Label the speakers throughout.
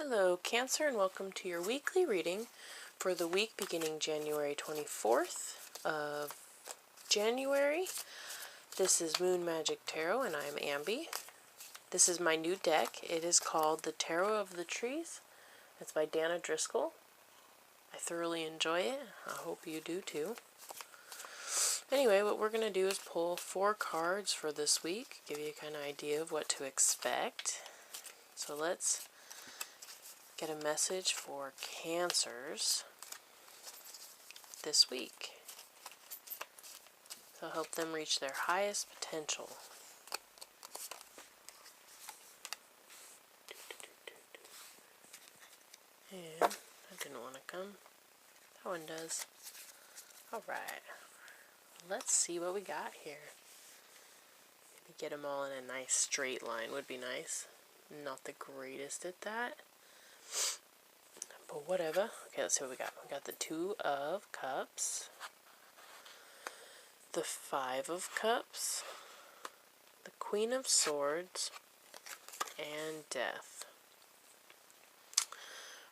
Speaker 1: Hello, Cancer, and welcome to your weekly reading for the week beginning January 24th of January. This is Moon Magic Tarot, and I'm Ambi. This is my new deck. It is called the Tarot of the Trees. It's by Dana Driscoll. I thoroughly enjoy it. I hope you do too. Anyway, what we're going to do is pull 4 cards for this week, give you a kind of idea of what to expect. So let's get a message for Cancers this week to help them reach their highest potential. And that didn't want to come. That one does. Alright. Let's see what we got here. Maybe get them all in a nice straight line would be nice. Not the greatest at that. But whatever. Okay, let's see what we got. We got the 2 of Cups, the 5 of Cups, the Queen of Swords, and Death.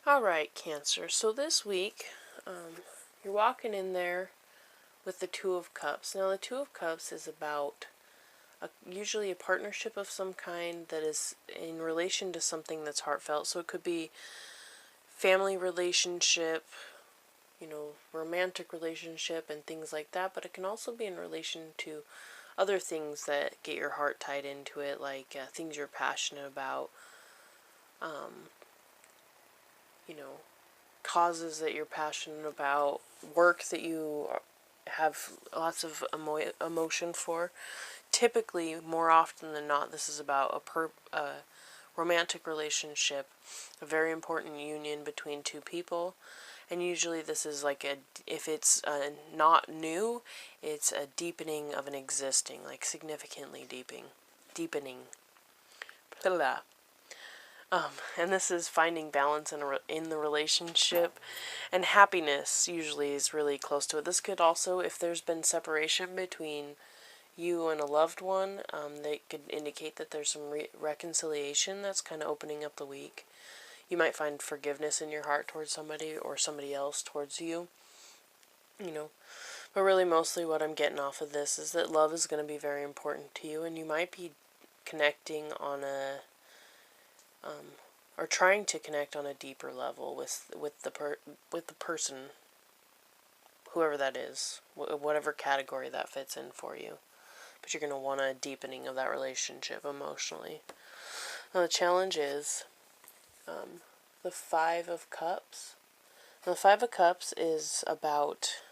Speaker 1: Alright, Cancer. So this week, you're walking in there with the 2 of Cups. Now, the 2 of Cups is about usually a partnership of some kind that is in relation to something that's heartfelt. So it could be family relationship, romantic relationship and things like that, but it can also be in relation to other things that get your heart tied into it, like things you're passionate about, causes that you're passionate about, work that you have lots of emotion for. Typically, more often than not, this is about a romantic relationship, a very important union between 2 people. And usually this is like if it's not new, it's a deepening of an existing, like significantly deepening. Blah. And this is finding balance in the relationship, and happiness usually is really close to it. This could also, if there's been separation between you and a loved one, they could indicate that there's some reconciliation that's kind of opening up the week. You might find forgiveness in your heart towards somebody or somebody else towards you, But really mostly what I'm getting off of this is that love is going to be very important to you, and you might be connecting on or trying to connect on a deeper level with the person, whoever that is, whatever category that fits in for you. But you're going to want a deepening of that relationship emotionally. Now the challenge is the 5 of Cups. Now, the 5 of Cups is about,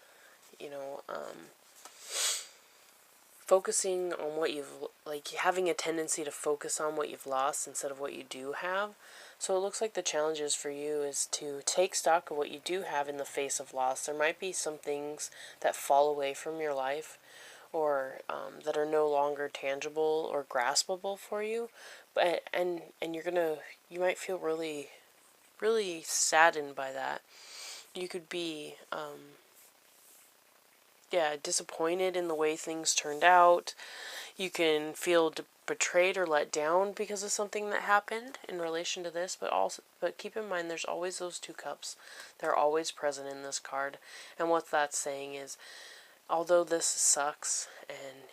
Speaker 1: focusing on what you've, having a tendency to focus on what you've lost instead of what you do have. So it looks like the challenges for you is to take stock of what you do have in the face of loss. There might be some things that fall away from your life, or that are no longer tangible or graspable for you, but and you might feel really, really saddened by that. You could be disappointed in the way things turned out. You can feel betrayed or let down because of something that happened in relation to this, but keep in mind there's always those 2 cups. They're always present in this card, and what that's saying is, although this sucks and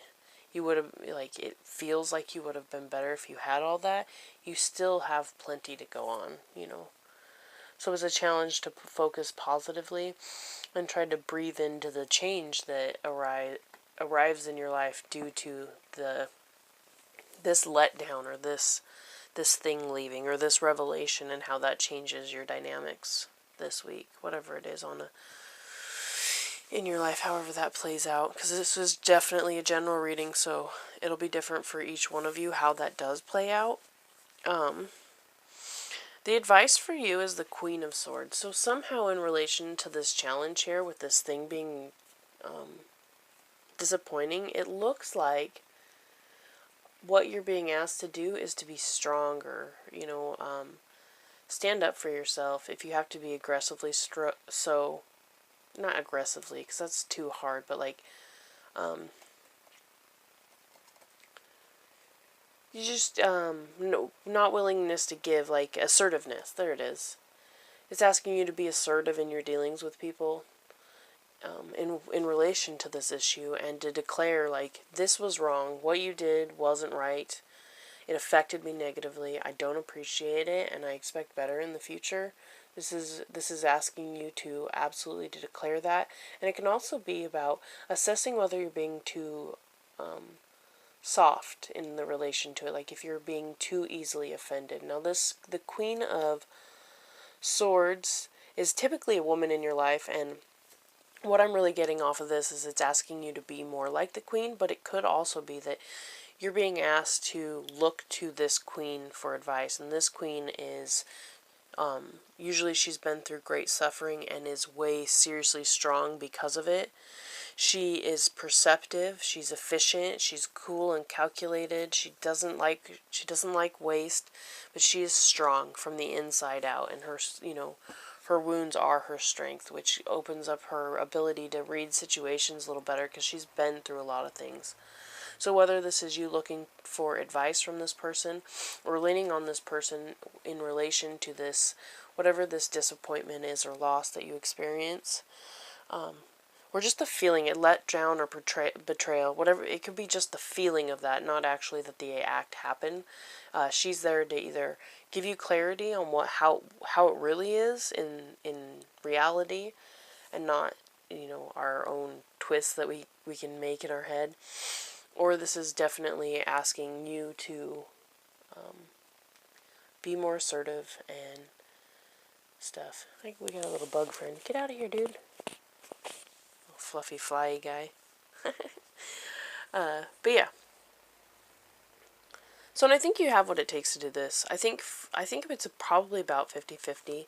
Speaker 1: you would have, it feels like you would have been better if you had all that, you still have plenty to go on, So it's a challenge to focus positively and try to breathe into the change that arrives in your life due to this letdown or this thing leaving or this revelation, and how that changes your dynamics this week, whatever it is in your life, however that plays out, because this is definitely a general reading, so it'll be different for each one of you how that does play out. The advice for you is the Queen of Swords. So somehow in relation to this challenge here, with this thing being disappointing, it looks like what you're being asked to do is to be stronger, stand up for yourself. If you have to be aggressively not aggressively, because that's too hard, but You just, no, not willingness to give, like, assertiveness. There it is. It's asking you to be assertive in your dealings with people in relation to this issue, and to declare, like, this was wrong. What you did wasn't right. It affected me negatively. I don't appreciate it, and I expect better in the future. This is asking you to absolutely to declare that. And it can also be about assessing whether you're being too soft in the relation to it, like if you're being too easily offended. Now the Queen of Swords is typically a woman in your life, and what I'm really getting off of this is it's asking you to be more like the Queen, but it could also be that you're being asked to look to this Queen for advice, and this Queen is usually she's been through great suffering and is way seriously strong because of it. She is perceptive, she's efficient, she's cool and calculated. She doesn't like waste, but she is strong from the inside out, and her wounds are her strength, which opens up her ability to read situations a little better because she's been through a lot of things. So whether this is you looking for advice from this person or leaning on this person in relation to this, whatever this disappointment is or loss that you experience, or just the feeling, it let down or betrayal, whatever, it could be just the feeling of that, not actually that the act happened. She's there to either give you clarity on how it really is in reality, and not, our own twists that we can make in our head. Or this is definitely asking you to be more assertive and stuff. I think we got a little bug friend. Get out of here, dude. Little fluffy, flyy guy. But yeah. So, and I think you have what it takes to do this. I think it's probably about 50-50.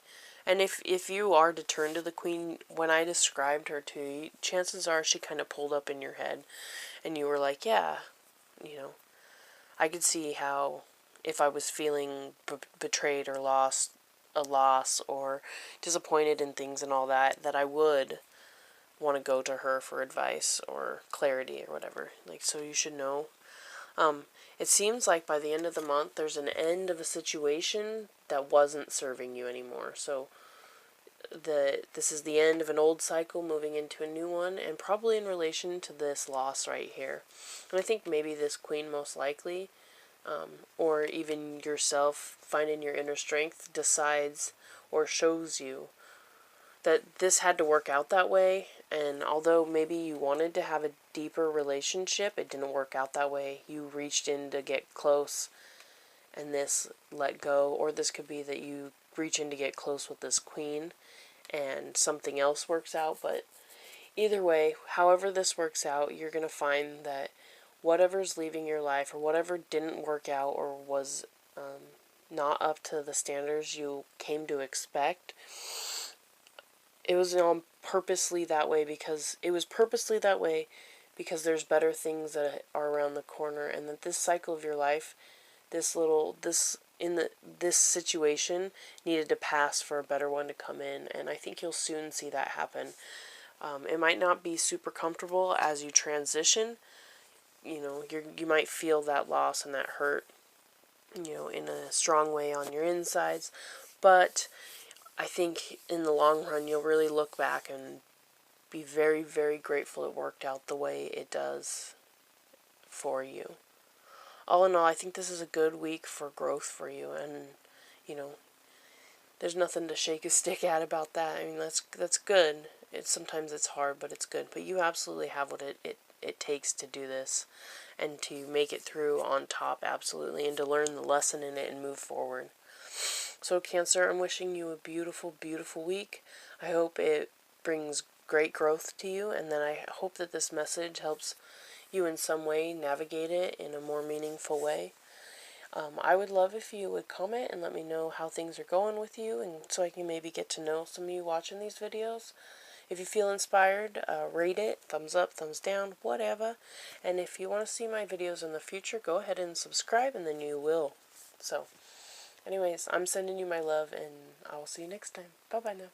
Speaker 1: And if you are to turn to the Queen, when I described her to you, chances are she kind of pulled up in your head. And you were like, yeah, I could see how if I was feeling betrayed or lost, a loss or disappointed in things and all that, that I would want to go to her for advice or clarity or whatever. Like, so you should know. It seems like by the end of the month, there's an end of a situation that wasn't serving you anymore. So this is the end of an old cycle moving into a new one, and probably in relation to this loss right here. And I think maybe this Queen most likely, or even yourself finding your inner strength, decides or shows you that this had to work out that way. And although maybe you wanted to have a deeper relationship, it didn't work out that way. You reached in to get close and this let go. Or this could be that you reach in to get close with this Queen and something else works out. But either way, however this works out, you're going to find that whatever's leaving your life or whatever didn't work out or was not up to the standards you came to expect, it was purposely that way because there's better things that are around the corner, and that this cycle of your life, this situation needed to pass for a better one to come in, and I think you'll soon see that happen. It might not be super comfortable as you transition. You might feel that loss and that hurt, in a strong way on your insides, but I think in the long run you'll really look back and be very, very grateful it worked out the way it does for you. All in all, I think this is a good week for growth for you, and there's nothing to shake a stick at about that. I mean, that's good. Sometimes it's hard, but it's good. But you absolutely have what it takes to do this and to make it through on top, absolutely, and to learn the lesson in it and move forward. So Cancer, I'm wishing you a beautiful, beautiful week. I hope it brings great growth to you, and then I hope that this message helps you in some way navigate it in a more meaningful way. I would love if you would comment and let me know how things are going with you, and so I can maybe get to know some of you watching these videos. If you feel inspired, rate it, thumbs up, thumbs down, whatever. And if you want to see my videos in the future, go ahead and subscribe, and then you will. So, anyways, I'm sending you my love, and I will see you next time. Bye-bye now.